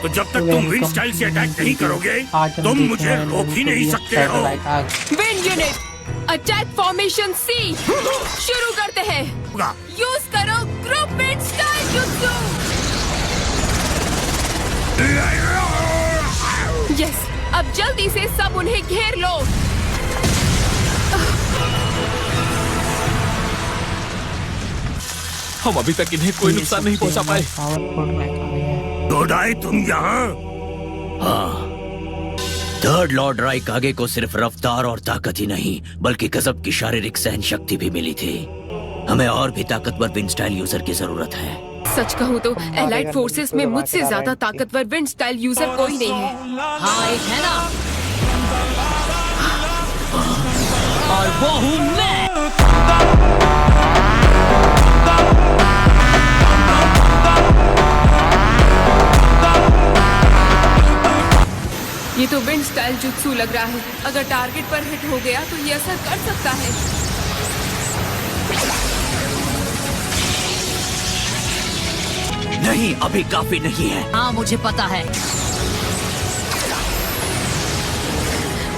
तो जब तक तुम विंड स्टाइल से अटैक नहीं करोगे तुम मुझे रोक ही नहीं सकते हो। विंड यूनिट अटैक फॉर्मेशन सी शुरू करते हैं। यूज करो group wind style jutsu. Yes, अब जल्दी से सब उन्हें घेर लो। हम अभी तक इन्हें कोई नुकसान नहीं पहुंचा पाए। दोदाई तुम यहाँ? हाँ, थर्ड लॉर्ड राइकागे को सिर्फ रफ्तार और ताकत ही नहीं बल्कि गजब की शारीरिक सहन शक्ति भी मिली थी। हमें और भी ताकतवर विंड स्टाइल यूजर की जरूरत है। सच कहूँ तो एलाइड फोर्सेस में मुझसे ज्यादा ताकतवर विंड स्टाइल यूजर कोई नहीं है। हाँ, एक है ना, और वो हूँ मैं। ये तो विंड स्टाइल जुत्सु लग रहा है। अगर टारगेट पर हिट हो गया तो ये असर कर सकता है। नहीं, अभी काफी नहीं है। हाँ, मुझे पता है।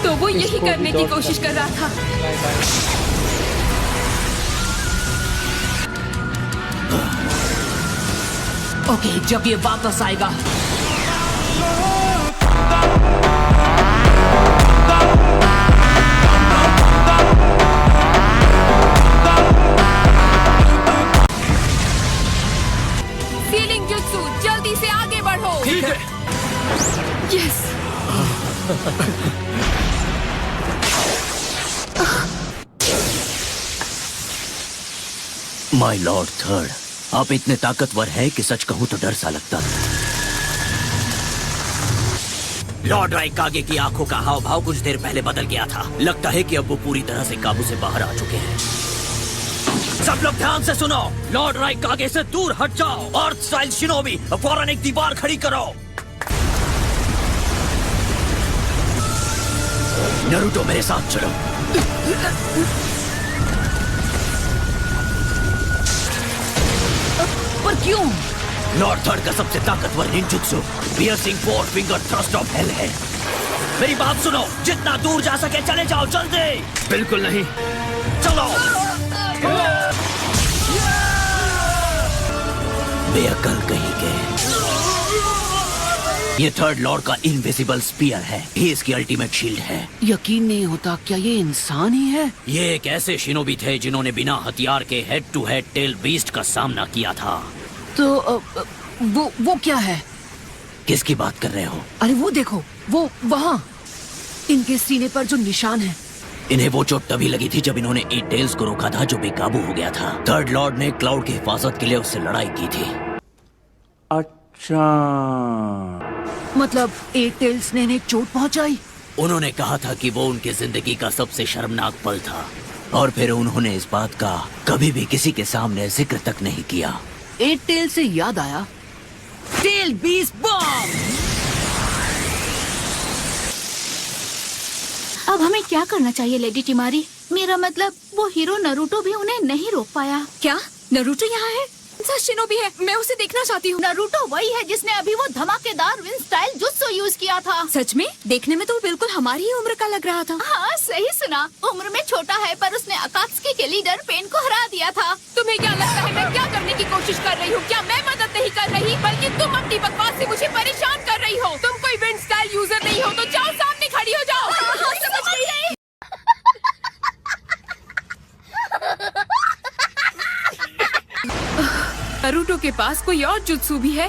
तो वो यही करने की कोशिश कर रहा था। ओके, जब ये वापस आएगा सीलिंग जुत्सु, जल्दी से आगे बढ़ो। ठीक है। यस। माय लॉर्ड थर्ड, आप इतने ताकतवर हैं कि सच कहूं तो डर सा लगता है। लॉर्ड राइकागे की आंखों का हाव भाव कुछ देर पहले बदल गया था। लगता है कि अब वो पूरी तरह से काबू से बाहर आ चुके हैं। सब लोग ध्यान से सुनो, लॉर्ड राइकागे से दूर हट जाओ। अर्थ स्टाइल शिनोबी, फौरन एक दीवार खड़ी करो। नरूटो मेरे साथ चलो। पर क्यों? लॉर्ड थर्ड का सबसे ताकतवर ninjutsu piercing four finger thrust of hell है। मेरी बात सुनो, जितना दूर जा सके चले जाओ, जल्दी। बिल्कुल नहीं। चलो। बेअक्ल कहीं के। ये थर्ड लॉर्ड का इनविजिबल स्पीयर है। ये इसकी अल्टीमेट शील्ड है। यकीन नहीं होता, क्या ये इंसान ही है? ये एक ऐसे शिनोबी थे जिन्होंने बिना हथियार के head to head tail beast का सामना किया था। तो वो क्या है? किसकी बात कर रहे हो? अरे वो देखो, वो वहाँ इनके सीने पर जो निशान है। इन्हें वो चोट तभी लगी थी जब इन्होंने एट टेल्स को रोका था जो बेकाबू हो गया था। थर्ड लॉर्ड ने क्लाउड की हिफाजत के लिए उससे लड़ाई की थी। अच्छा, मतलब एट टेल्स ने इन्हें चोट पहुंचाई? उन्होंने कहा था कि वो उनकी जिंदगी का सबसे शर्मनाक पल था और फिर उन्होंने इस बात का कभी भी किसी के सामने जिक्र तक नहीं किया। एट टेल से याद आया, टेल बीस्ट बॉम्ब। अब हमें क्या करना चाहिए लेडी टिमारी? मेरा मतलब वो हीरो नरूटो भी उन्हें नहीं रोक पाया। क्या नरूटो यहाँ है? शिनोबी है, मैं उसे देखना चाहती हूँ। नरूटो वही है जिसने अभी वो धमाकेदार विंड स्टाइल जुत्सु यूज किया था। सच में? देखने में तो बिल्कुल हमारी ही उम्र का लग रहा था। हाँ, सही सुना। उम्र में छोटा है पर उसने अकात्सुकी के लीडर पेन को हरा दिया था। तुम्हें क्या लगता है मैं क्या करने की कोशिश कर रही हूँ? क्या मैं मदद नहीं कर रही बल्कि तुम अपनी बकवास से मुझे परेशान कर रही हो। तुम कोई विंड स्टाइल यूजर नहीं हो तो जाओ सामने खड़ी हो जाओ। समझ गई। नरूटो के पास कोई और जुत्सु भी है?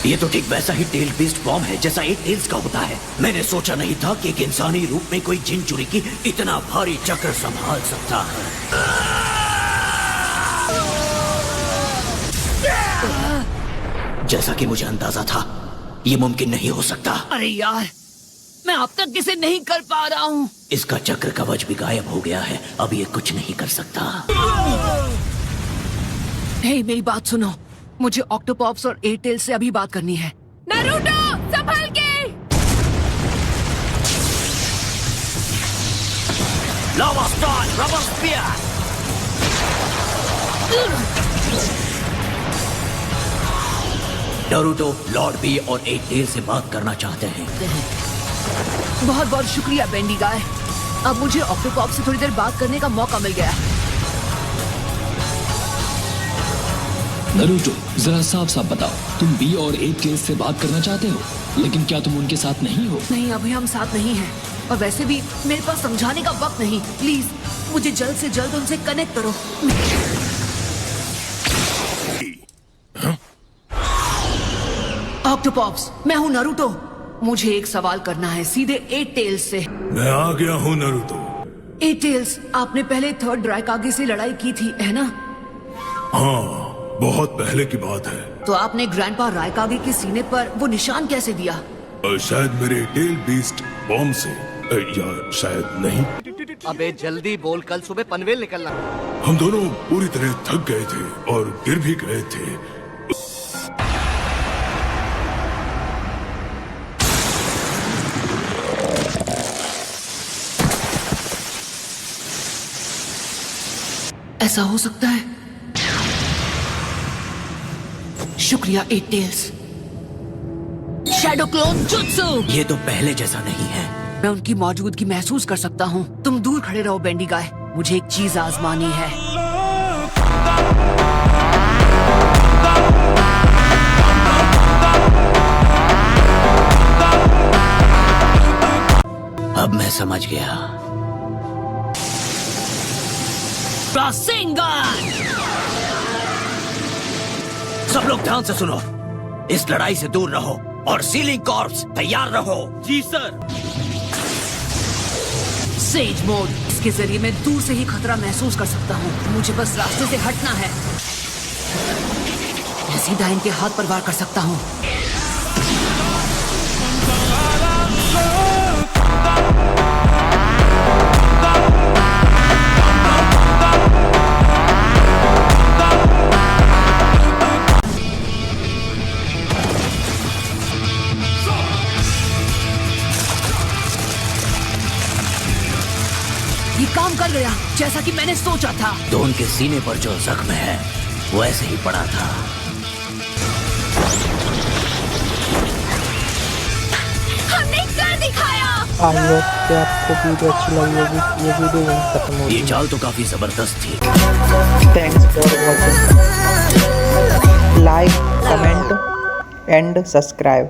ये तो ठीक वैसा ही टेल बीस्ट बॉम्ब है जैसा एट टेल्स का होता है। मैंने सोचा नहीं था कि एक इंसानी रूप में कोई जिन चुरी की इतना भारी चक्र संभाल सकता है। जैसा कि मुझे अंदाजा था, ये मुमकिन नहीं हो सकता। अरे यार, मैं अब तक इसे नहीं कर पा रहा हूँ। इसका चक्र कवच भी गायब हो गया है। अब ये कुछ नहीं कर सकता। हे, मेरी बात सुनो, मुझे ऑक्टोपॉप्स और एट टेल से अभी बात करनी है। नरूटो संभल के। Lava star rubber spear. Naruto lord B और एट टेल से बात करना चाहते हैं। बहुत बहुत शुक्रिया बेंडी गाय। अब मुझे ऑक्टोपॉप से थोड़ी देर बात करने का मौका मिल गया। नारुतो, जरा साफ साफ बताओ, तुम बी और एट टेल्स से बात करना चाहते हो, लेकिन क्या तुम उनके साथ नहीं हो? नहीं, अभी हम साथ नहीं हैं। और वैसे भी मेरे पास समझाने का वक्त नहीं। प्लीज मुझे जल्द से जल्द उनसे कनेक्ट करो। ऑक्टोपॉप्स, मैं हूँ नारुतो। मुझे एक सवाल करना है सीधे एट टेल्स से। मैं आ गया हूँ नारुतो। एट टेल्स, आपने पहले थर्ड ड्राइकागे से लड़ाई की थी, है ना? हाँ, बहुत पहले की बात है। तो आपने ग्रैंडपा राइकागे के सीने पर वो निशान कैसे दिया? शायद मेरे टेल बीस्ट बॉम्ब से, या शायद नहीं। अबे जल्दी बोल, कल सुबह पनवेल निकलना। हम दोनों पूरी तरह थक गए थे और गिर भी गए थे। ऐसा हो सकता है। शुक्रिया एट टेल्स। शैडो क्लोन जुत्सु। ये तो पहले जैसा नहीं है। मैं उनकी मौजूदगी महसूस कर सकता हूँ। तुम दूर खड़े रहो बेंडी गाय, मुझे एक चीज आजमानी है। अब मैं समझ गया। रासेंगन! सब लोग ध्यान से सुनो, इस लड़ाई से दूर रहो और सीलिंग कॉर्प्स तैयार रहो। जी सर। सेज मोड, इसके जरिए मैं दूर से ही खतरा महसूस कर सकता हूँ। मुझे बस रास्ते से हटना है। मैं सीधा इनके हाथ पर वार कर सकता हूँ। ये काम कर गया, जैसा कि मैंने सोचा था। तो उनके सीने पर जो जख्म है वो ऐसे ही पड़ा था। हमने कर दिखाया। आई होप कि आपको वीडियो अच्छी लगी होगी। ये वीडियो यहीं खत्म होगी। ये चाल तो काफी जबरदस्त थी। Thanks for watching. Like, comment and subscribe.